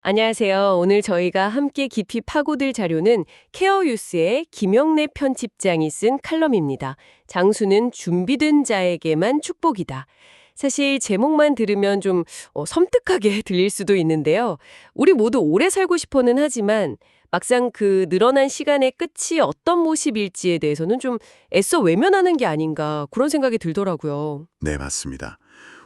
안녕하세요. 오늘 저희가 함께 깊이 파고들 자료는 케어유스의 김영래 편집장이 쓴 칼럼입니다. 장수는 준비된 자에게만 축복이다. 사실 제목만 들으면 좀 섬뜩하게 들릴 수도 있는데요. 우리 모두 오래 살고 싶어는 하지만 막상 그 늘어난 시간의 끝이 어떤 모습일지에 대해서는 좀 애써 외면하는 게 아닌가 그런 생각이 들더라고요. 네, 맞습니다.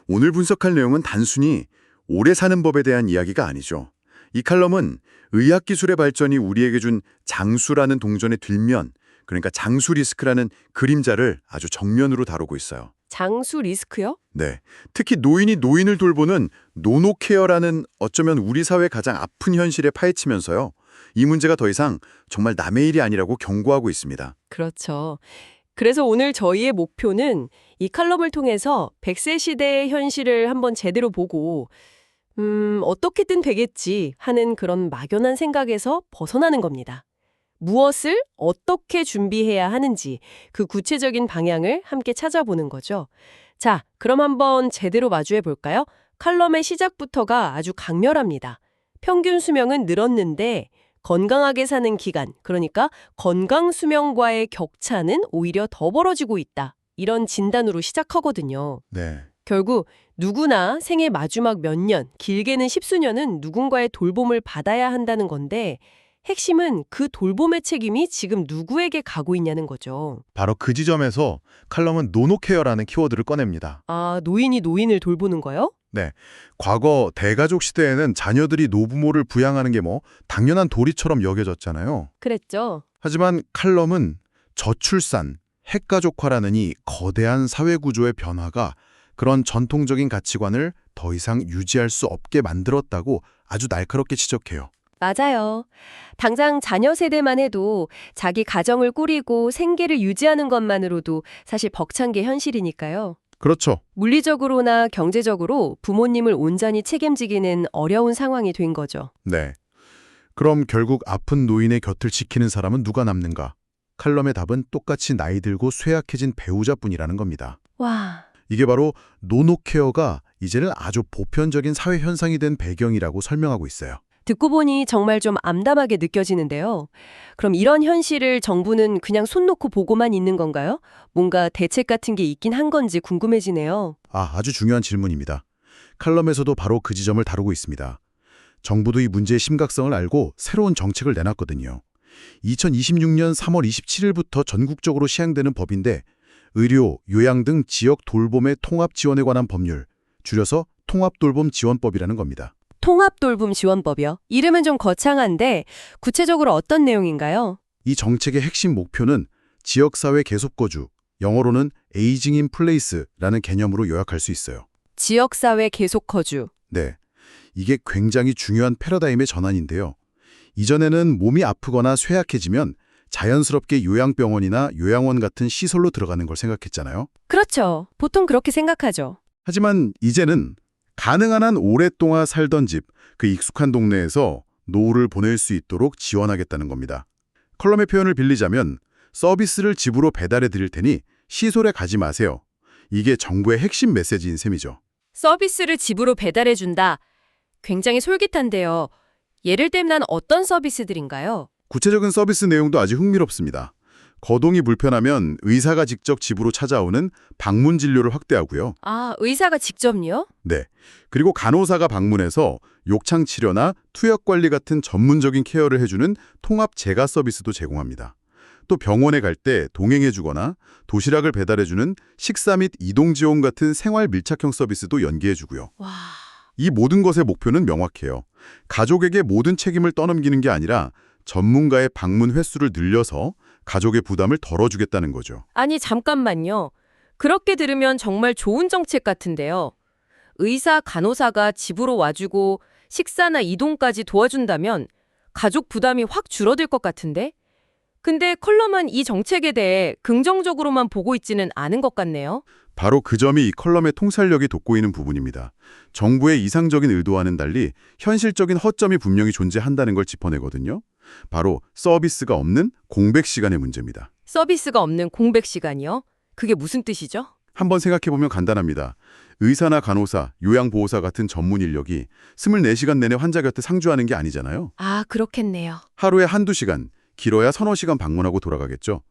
오늘 분석할 내용은 단순히 오래 사는 법에 대한 이야기가 아니죠. 이 칼럼은 의학기술의 발전이 우리에게 준 장수라는 동전의 뒷면, 그러니까 장수 리스크라는 그림자를 아주 정면으로 다루고 있어요. 장수 리스크요? 네, 특히 노인이 노인을 돌보는 노노케어라는 어쩌면 우리 사회의 가장 아픈 현실에 파헤치면서요. 이 문제가 더 이상 정말 남의 일이 아니라고 경고하고 있습니다. 그렇죠. 그래서 오늘 저희의 목표는 이 칼럼을 통해서 100세 시대의 현실을 한번 제대로 보고 어떻게든 되겠지 하는 그런 막연한 생각에서 벗어나는 겁니다. 무엇을 어떻게 준비해야 하는지 그 구체적인 방향을 함께 찾아보는 거죠. 자, 그럼 한번 제대로 마주해 볼까요? 칼럼의 시작부터가 아주 강렬합니다. 평균 수명은 늘었는데 건강하게 사는 기간, 그러니까 건강 수명과의 격차는 오히려 더 벌어지고 있다. 이런 진단으로 시작하거든요. 네. 결국 누구나 생애 마지막 몇 년, 길게는 십수년은 누군가의 돌봄을 받아야 한다는 건데 핵심은 그 돌봄의 책임이 지금 누구에게 가고 있냐는 거죠. 바로 그 지점에서 칼럼은 노노케어라는 키워드를 꺼냅니다. 아, 노인이 노인을 돌보는 거요? 네, 과거 대가족 시대에는 자녀들이 노부모를 부양하는 게 당연한 도리처럼 여겨졌잖아요. 그랬죠. 하지만 칼럼은 저출산, 핵가족화라는 이 거대한 사회구조의 변화가 그런 전통적인 가치관을 더 이상 유지할 수 없게 만들었다고 아주 날카롭게 지적해요. 맞아요. 당장 자녀 세대만 해도 자기 가정을 꾸리고 생계를 유지하는 것만으로도 사실 벅찬 게 현실이니까요. 그렇죠. 물리적으로나 경제적으로 부모님을 온전히 책임지기는 어려운 상황이 된 거죠. 네. 그럼 결국 아픈 노인의 곁을 지키는 사람은 누가 남는가? 칼럼의 답은 똑같이 나이 들고 쇠약해진 배우자뿐이라는 겁니다. 와, 이게 바로 노노케어가 이제는 아주 보편적인 사회 현상이 된 배경이라고 설명하고 있어요. 듣고 보니 정말 좀 암담하게 느껴지는데요. 그럼 이런 현실을 정부는 그냥 손 놓고 보고만 있는 건가요? 뭔가 대책 같은 게 있긴 한 건지 궁금해지네요. 아주 중요한 질문입니다. 칼럼에서도 바로 그 지점을 다루고 있습니다. 정부도 이 문제의 심각성을 알고 새로운 정책을 내놨거든요. 2026년 3월 27일부터 전국적으로 시행되는 법인데 의료, 요양 등 지역 돌봄의 통합 지원에 관한 법률, 줄여서 통합돌봄지원법이라는 겁니다. 통합돌봄지원법이요? 이름은 좀 거창한데 구체적으로 어떤 내용인가요? 이 정책의 핵심 목표는 지역사회 계속거주, 영어로는 에이징 인 플레이스라는 개념으로 요약할 수 있어요. 지역사회 계속거주. 네, 이게 굉장히 중요한 패러다임의 전환인데요. 이전에는 몸이 아프거나 쇠약해지면 자연스럽게 요양병원이나 요양원 같은 시설로 들어가는 걸 생각했잖아요. 그렇죠. 보통 그렇게 생각하죠. 하지만 이제는 가능한 한 오랫동안 살던 집, 그 익숙한 동네에서 노후를 보낼 수 있도록 지원하겠다는 겁니다. 컬럼의 표현을 빌리자면 서비스를 집으로 배달해 드릴 테니 시설에 가지 마세요. 이게 정부의 핵심 메시지인 셈이죠. 서비스를 집으로 배달해준다. 굉장히 솔깃한데요. 예를 들면 어떤 서비스들인가요? 구체적인 서비스 내용도 아주 흥미롭습니다. 거동이 불편하면 의사가 직접 집으로 찾아오는 방문 진료를 확대하고요. 아, 의사가 직접요? 네. 그리고 간호사가 방문해서 욕창 치료나 투약 관리 같은 전문적인 케어를 해주는 통합 재가 서비스도 제공합니다. 또 병원에 갈 때 동행해주거나 도시락을 배달해주는 식사 및 이동 지원 같은 생활 밀착형 서비스도 연계해주고요. 와, 이 모든 것의 목표는 명확해요. 가족에게 모든 책임을 떠넘기는 게 아니라 전문가의 방문 횟수를 늘려서 가족의 부담을 덜어주겠다는 거죠. 아니 잠깐만요. 그렇게 들으면 정말 좋은 정책 같은데요. 의사, 간호사가 집으로 와주고 식사나 이동까지 도와준다면 가족 부담이 확 줄어들 것 같은데? 근데 컬럼은 이 정책에 대해 긍정적으로만 보고 있지는 않은 것 같네요. 바로 그 점이 이 컬럼의 통찰력이 돋보이는 부분입니다. 정부의 이상적인 의도와는 달리 현실적인 허점이 분명히 존재한다는 걸 짚어내거든요. 바로 서비스가 없는 공백 시간의 문제입니다. 서비스가 없는 공백 시간이요? 그게 무슨 뜻이죠? 한번 생각해보면 간단합니다. 의사나 간호사, 요양보호사 같은 전문 인력이 24시간 내내 환자 곁에 상주하는 게 아니잖아요. 아, 그렇겠네요. 하루에 한두 시간, 길어야 서너 시간 방문하고 돌아가겠죠.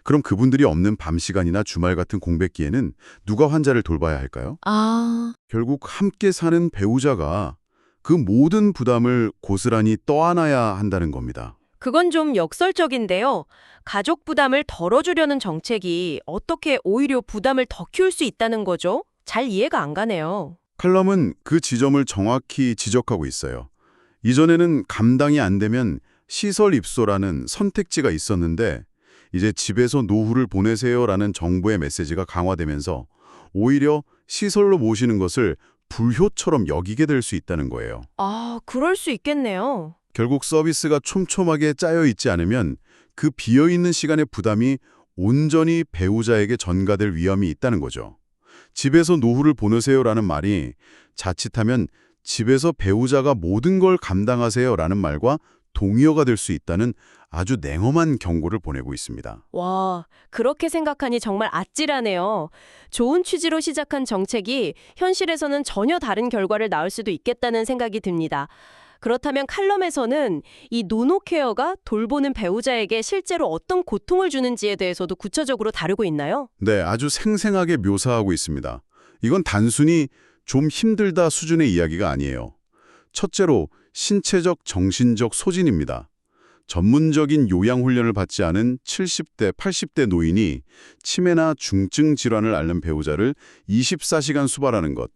그럼 그분들이 없는 밤 시간이나 주말 같은 공백기에는 누가 환자를 돌봐야 할까요? 아, 결국 함께 사는 배우자가 그 모든 부담을 고스란히 떠안아야 한다는 겁니다. 그건 좀 역설적인데요. 가족 부담을 덜어주려는 정책이 어떻게 오히려 부담을 더 키울 수 있다는 거죠? 잘 이해가 안 가네요. 칼럼은 그 지점을 정확히 지적하고 있어요. 이전에는 감당이 안 되면 시설 입소라는 선택지가 있었는데 이제 집에서 노후를 보내세요라는 정부의 메시지가 강화되면서 오히려 시설로 모시는 것을 불효처럼 여기게 될 수 있다는 거예요. 아, 그럴 수 있겠네요. 결국 서비스가 촘촘하게 짜여 있지 않으면 그 비어있는 시간의 부담이 온전히 배우자에게 전가될 위험이 있다는 거죠. 집에서 노후를 보내세요라는 말이 자칫하면 집에서 배우자가 모든 걸 감당하세요라는 말과 동의어가 될 수 있다는 아주 냉엄한 경고를 보내고 있습니다. 와, 그렇게 생각하니 정말 아찔하네요. 좋은 취지로 시작한 정책이 현실에서는 전혀 다른 결과를 낳을 수도 있겠다는 생각이 듭니다. 그렇다면 칼럼에서는 이 노노케어가 돌보는 배우자에게 실제로 어떤 고통을 주는지에 대해서도 구체적으로 다루고 있나요? 네, 아주 생생하게 묘사하고 있습니다. 이건 단순히 좀 힘들다 수준의 이야기가 아니에요. 첫째로 신체적, 정신적 소진입니다. 전문적인 요양훈련을 받지 않은 70대, 80대 노인이 치매나 중증 질환을 앓는 배우자를 24시간 수발하는 것.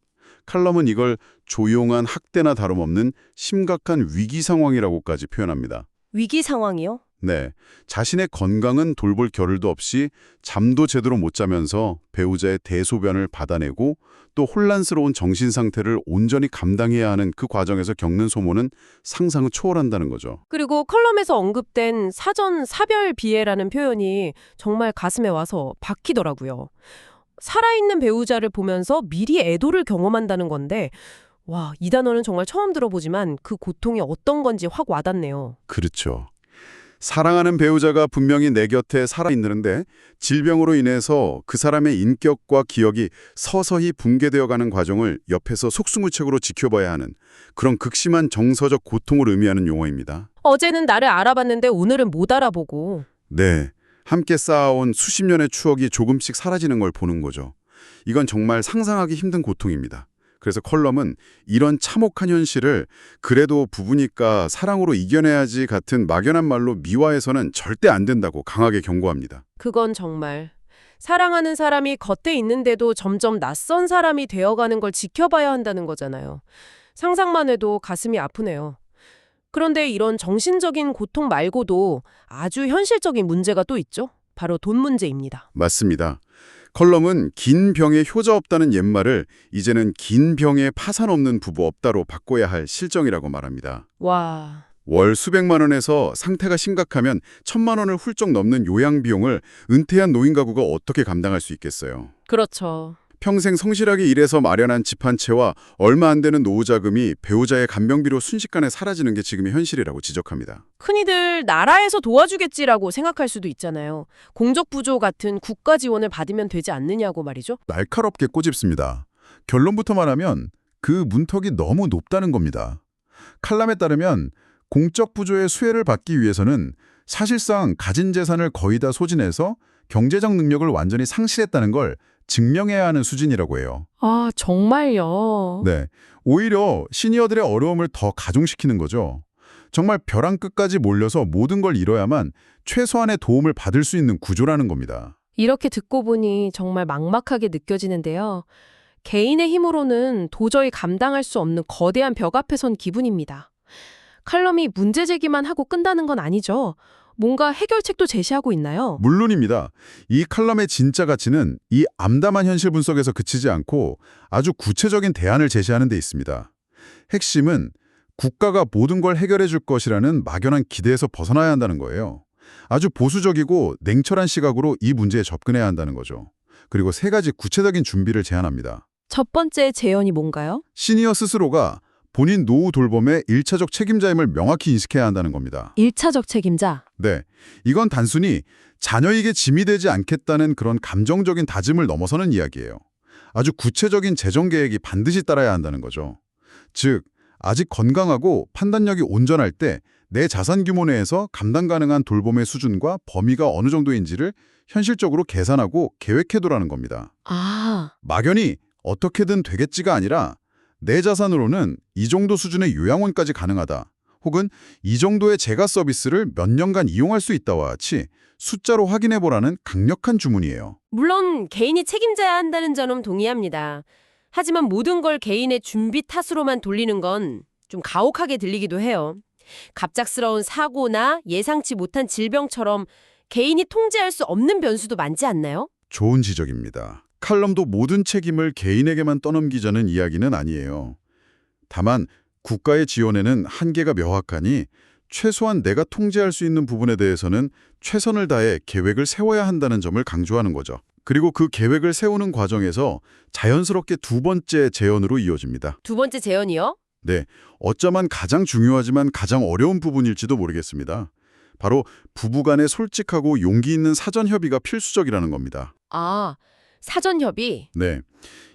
칼럼은 이걸 조용한 학대나 다름없는 심각한 위기 상황이라고까지 표현합니다. 위기 상황이요? 네, 자신의 건강은 돌볼 겨를도 없이 잠도 제대로 못 자면서 배우자의 대소변을 받아내고 또 혼란스러운 정신 상태를 온전히 감당해야 하는 그 과정에서 겪는 소모는 상상을 초월한다는 거죠. 그리고 컬럼에서 언급된 사전 사별 비애라는 표현이 정말 가슴에 와서 박히더라고요. 살아있는 배우자를 보면서 미리 애도를 경험한다는 건데, 와, 이 단어는 정말 처음 들어보지만 그 고통이 어떤 건지 확 와닿네요. 그렇죠. 사랑하는 배우자가 분명히 내 곁에 살아있는데 질병으로 인해서 그 사람의 인격과 기억이 서서히 붕괴되어가는 과정을 옆에서 속수무책으로 지켜봐야 하는 그런 극심한 정서적 고통을 의미하는 용어입니다. 어제는 나를 알아봤는데 오늘은 못 알아보고. 네, 함께 쌓아온 수십 년의 추억이 조금씩 사라지는 걸 보는 거죠. 이건 정말 상상하기 힘든 고통입니다. 그래서 컬럼은 이런 참혹한 현실을 그래도 부부니까 사랑으로 이겨내야지 같은 막연한 말로 미화해서는 절대 안 된다고 강하게 경고합니다. 그건 정말 사랑하는 사람이 겉에 있는데도 점점 낯선 사람이 되어가는 걸 지켜봐야 한다는 거잖아요. 상상만 해도 가슴이 아프네요. 그런데 이런 정신적인 고통 말고도 아주 현실적인 문제가 또 있죠. 바로 돈 문제입니다. 맞습니다. 컬럼은 긴 병에 효자 없다는 옛말을 이제는 긴 병에 파산 없는 부부 없다로 바꿔야 할 실정이라고 말합니다. 와, 월 수백만 원에서 상태가 심각하면 1,000만 원을 훌쩍 넘는 요양 비용을 은퇴한 노인 가구가 어떻게 감당할 수 있겠어요. 그렇죠. 평생 성실하게 일해서 마련한 집 한 채와 얼마 안 되는 노후 자금이 배우자의 간병비로 순식간에 사라지는 게 지금의 현실이라고 지적합니다. 흔히들 나라에서 도와주겠지라고 생각할 수도 있잖아요. 공적부조 같은 국가 지원을 받으면 되지 않느냐고 말이죠. 날카롭게 꼬집습니다. 결론부터 말하면 그 문턱이 너무 높다는 겁니다. 칼럼에 따르면 공적 부조의 수혜를 받기 위해서는 사실상 가진 재산을 거의 다 소진해서 경제적 능력을 완전히 상실했다는 걸 증명해야 하는 수준이라고 해요. 아, 정말요? 네, 오히려 시니어들의 어려움을 더 가중시키는 거죠. 정말 벼랑 끝까지 몰려서 모든 걸 잃어야만 최소한의 도움을 받을 수 있는 구조라는 겁니다. 이렇게 듣고 보니 정말 막막하게 느껴지는데요. 개인의 힘으로는 도저히 감당할 수 없는 거대한 벽 앞에 선 기분입니다. 칼럼이 문제 제기만 하고 끝나는 건 아니죠. 뭔가 해결책도 제시하고 있나요? 물론입니다. 이 칼럼의 진짜 가치는 이 암담한 현실 분석에서 그치지 않고 아주 구체적인 대안을 제시하는 데 있습니다. 핵심은 국가가 모든 걸 해결해 줄 것이라는 막연한 기대에서 벗어나야 한다는 거예요. 아주 보수적이고 냉철한 시각으로 이 문제에 접근해야 한다는 거죠. 그리고 3가지 구체적인 준비를 제안합니다. 첫 번째 제언이 뭔가요? 시니어 스스로가 본인 노후 돌봄의 1차적 책임자임을 명확히 인식해야 한다는 겁니다. 1차적 책임자. 네, 이건 단순히 자녀에게 짐이 되지 않겠다는 그런 감정적인 다짐을 넘어서는 이야기예요. 아주 구체적인 재정 계획이 반드시 따라야 한다는 거죠. 즉, 아직 건강하고 판단력이 온전할 때 내 자산 규모 내에서 감당 가능한 돌봄의 수준과 범위가 어느 정도인지를 현실적으로 계산하고 계획해두라는 겁니다. 아, 막연히 어떻게든 되겠지가 아니라 내 자산으로는 이 정도 수준의 요양원까지 가능하다. 혹은 이 정도의 재가 서비스를 몇 년간 이용할 수 있다와 같이 숫자로 확인해보라는 강력한 주문이에요. 물론 개인이 책임져야 한다는 점은 동의합니다. 하지만 모든 걸 개인의 준비 탓으로만 돌리는 건 좀 가혹하게 들리기도 해요. 갑작스러운 사고나 예상치 못한 질병처럼 개인이 통제할 수 없는 변수도 많지 않나요? 좋은 지적입니다. 칼럼도 모든 책임을 개인에게만 떠넘기자는 이야기는 아니에요. 다만 국가의 지원에는 한계가 명확하니 최소한 내가 통제할 수 있는 부분에 대해서는 최선을 다해 계획을 세워야 한다는 점을 강조하는 거죠. 그리고 그 계획을 세우는 과정에서 자연스럽게 두 번째 제언으로 이어집니다. 두 번째 제언이요? 네, 어쩌면 가장 중요하지만 가장 어려운 부분일지도 모르겠습니다. 바로 부부간의 솔직하고 용기 있는 사전 협의가 필수적이라는 겁니다. 아, 사전 협의. 네,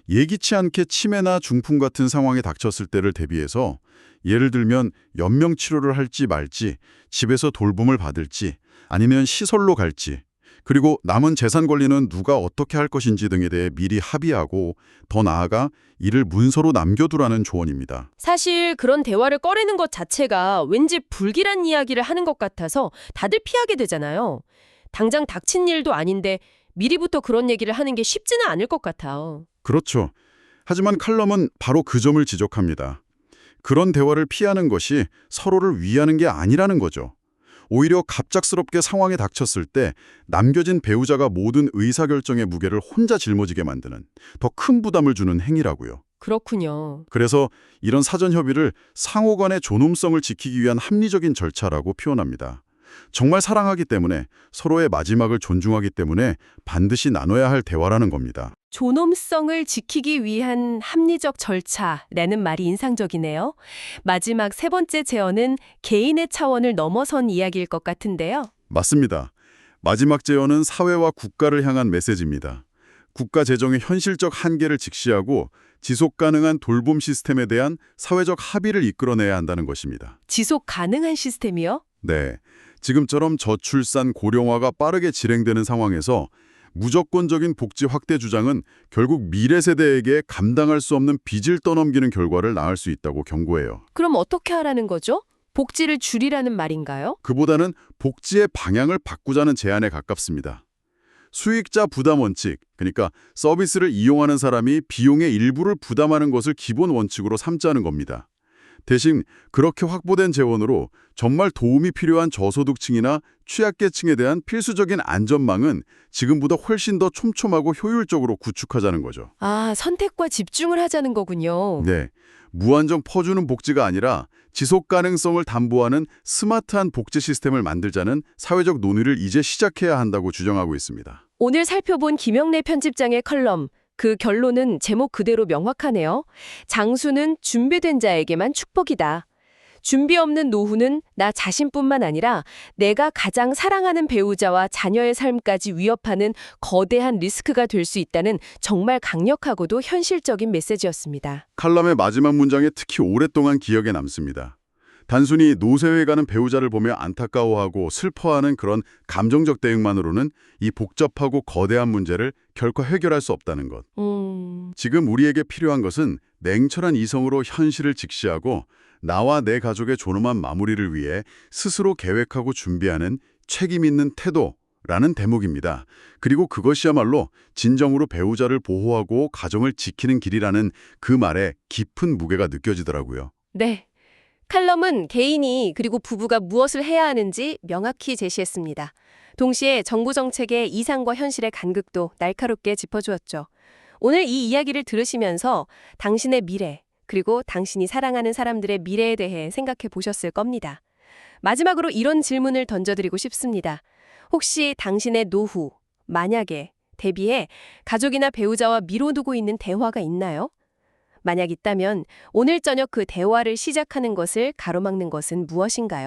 예기치 않게 치매나 중풍 같은 상황에 닥쳤을 때를 대비해서 예를 들면 연명 치료를 할지 말지, 집에서 돌봄을 받을지, 아니면 시설로 갈지, 그리고 남은 재산 관리는 누가 어떻게 할 것인지 등에 대해 미리 합의하고 더 나아가 이를 문서로 남겨두라는 조언입니다. 사실 그런 대화를 꺼내는 것 자체가 왠지 불길한 이야기를 하는 것 같아서 다들 피하게 되잖아요. 당장 닥친 일도 아닌데 미리부터 그런 얘기를 하는 게 쉽지는 않을 것 같아요. 그렇죠. 하지만 칼럼은 바로 그 점을 지적합니다. 그런 대화를 피하는 것이 서로를 위하는 게 아니라는 거죠. 오히려 갑작스럽게 상황에 닥쳤을 때 남겨진 배우자가 모든 의사결정의 무게를 혼자 짊어지게 만드는 더 큰 부담을 주는 행위라고요. 그렇군요. 그래서 이런 사전 협의를 상호 간의 존엄성을 지키기 위한 합리적인 절차라고 표현합니다. 정말 사랑하기 때문에 서로의 마지막을 존중하기 때문에 반드시 나눠야 할 대화라는 겁니다. 존엄성을 지키기 위한 합리적 절차라는 말이 인상적이네요. 마지막 세 번째 제언은 개인의 차원을 넘어선 이야기일 것 같은데요. 맞습니다. 마지막 제언은 사회와 국가를 향한 메시지입니다. 국가 재정의 현실적 한계를 직시하고 지속 가능한 돌봄 시스템에 대한 사회적 합의를 이끌어내야 한다는 것입니다. 지속 가능한 시스템이요? 네, 지금처럼 저출산 고령화가 빠르게 진행되는 상황에서 무조건적인 복지 확대 주장은 결국 미래 세대에게 감당할 수 없는 빚을 떠넘기는 결과를 낳을 수 있다고 경고해요. 그럼 어떻게 하라는 거죠? 복지를 줄이라는 말인가요? 그보다는 복지의 방향을 바꾸자는 제안에 가깝습니다. 수익자 부담 원칙, 그러니까 서비스를 이용하는 사람이 비용의 일부를 부담하는 것을 기본 원칙으로 삼자는 겁니다. 대신 그렇게 확보된 재원으로 정말 도움이 필요한 저소득층이나 취약계층에 대한 필수적인 안전망은 지금보다 훨씬 더 촘촘하고 효율적으로 구축하자는 거죠. 아, 선택과 집중을 하자는 거군요. 네, 무한정 퍼주는 복지가 아니라 지속 가능성을 담보하는 스마트한 복지 시스템을 만들자는 사회적 논의를 이제 시작해야 한다고 주장하고 있습니다. 오늘 살펴본 김영래 편집장의 컬럼, 그 결론은 제목 그대로 명확하네요. 장수는 준비된 자에게만 축복이다. 준비 없는 노후는 나 자신뿐만 아니라 내가 가장 사랑하는 배우자와 자녀의 삶까지 위협하는 거대한 리스크가 될 수 있다는 정말 강력하고도 현실적인 메시지였습니다. 칼럼의 마지막 문장에 특히 오랫동안 기억에 남습니다. 단순히 노쇠해 가는 배우자를 보며 안타까워하고 슬퍼하는 그런 감정적 대응만으로는 이 복잡하고 거대한 문제를 결코 해결할 수 없다는 것. 지금 우리에게 필요한 것은 냉철한 이성으로 현실을 직시하고 나와 내 가족의 존엄한 마무리를 위해 스스로 계획하고 준비하는 책임 있는 태도라는 대목입니다. 그리고 그것이야말로 진정으로 배우자를 보호하고 가정을 지키는 길이라는 그 말에 깊은 무게가 느껴지더라고요. 네. 칼럼은 개인이 그리고 부부가 무엇을 해야 하는지 명확히 제시했습니다. 동시에 정부 정책의 이상과 현실의 간극도 날카롭게 짚어주었죠. 오늘 이 이야기를 들으시면서 당신의 미래, 그리고 당신이 사랑하는 사람들의 미래에 대해 생각해 보셨을 겁니다. 마지막으로 이런 질문을 던져드리고 싶습니다. 혹시 당신의 노후, 만약에 대비해 가족이나 배우자와 미뤄두고 있는 대화가 있나요? 만약 있다면 오늘 저녁 그 대화를 시작하는 것을 가로막는 것은 무엇인가요?